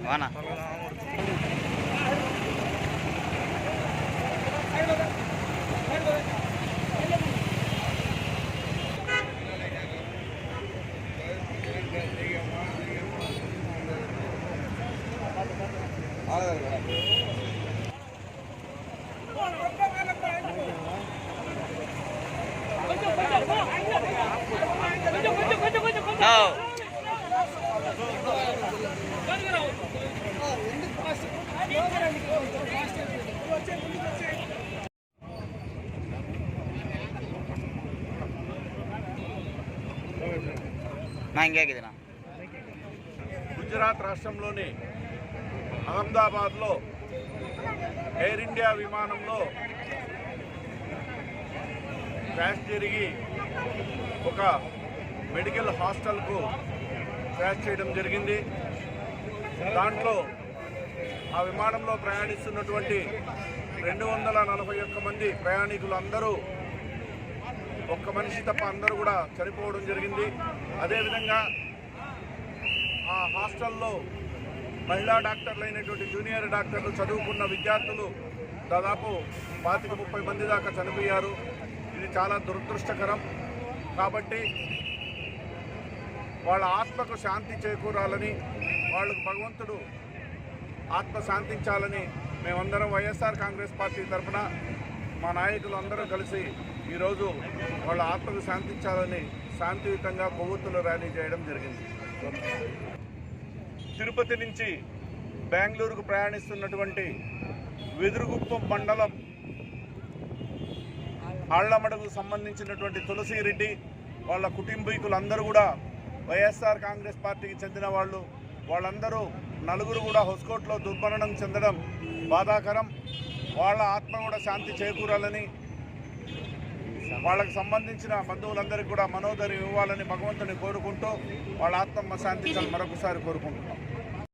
వానా గుజరాత్ రాష్ట్రంలోని అహ్మదాబాద్లో ఎయిర్ ఇండియా విమానంలో క్రాష్ జరిగి ఒక మెడికల్ హాస్టల్కు క్రాష్ చేయడం జరిగింది. దాంట్లో ఆ విమానంలో ప్రయాణిస్తున్నటువంటి 241 మంది ప్రయాణికులు అందరూ ఒక్క మనిషి తప్ప అందరూ కూడా చనిపోవడం జరిగింది. అదేవిధంగా ఆ హాస్టల్లో మహిళా డాక్టర్లు అయినటువంటి జూనియర్ డాక్టర్లు చదువుకున్న విద్యార్థులు దాదాపు 25-30 మంది దాకా చనిపోయారు. ఇది చాలా దురదృష్టకరం. కాబట్టి వాళ్ళ ఆత్మకు శాంతి చేకూరాలని, వాళ్ళకు భగవంతుడు ఆత్మ శాంతించాలని మేమందరం వైఎస్ఆర్ కాంగ్రెస్ పార్టీ తరఫున మా నాయకులు అందరూ కలిసి ఈరోజు వాళ్ళ ఆత్మకు శాంతించాలని శాంతియుతంగా కొవ్వొత్తుల ర్యాలీ చేయడం జరిగింది. తిరుపతి నుంచి బెంగళూరుకు ప్రయాణిస్తున్నటువంటి వెదురుగుప్పం మండలం ఆళ్లమడుగు సంబంధించినటువంటి తులసిరెడ్డి వాళ్ళ కుటుంబీకులందరూ కూడా వైఎస్ఆర్ కాంగ్రెస్ పార్టీకి చెందిన వాళ్ళు. వాళ్ళందరూ నలుగురు కూడా హొస్కోట్లో దుర్మరణం చెందడం బాధాకరం. వాళ్ళ ఆత్మ కూడా శాంతి చేకూరాలని, వాళ్ళకి సంబంధించిన బంధువులందరికీ కూడా మనోధైర్యం ఇవ్వాలని భగవంతుని కోరుకుంటూ వాళ్ళ ఆత్మ శాంతించాలని మరొకసారి కోరుకుంటున్నాం.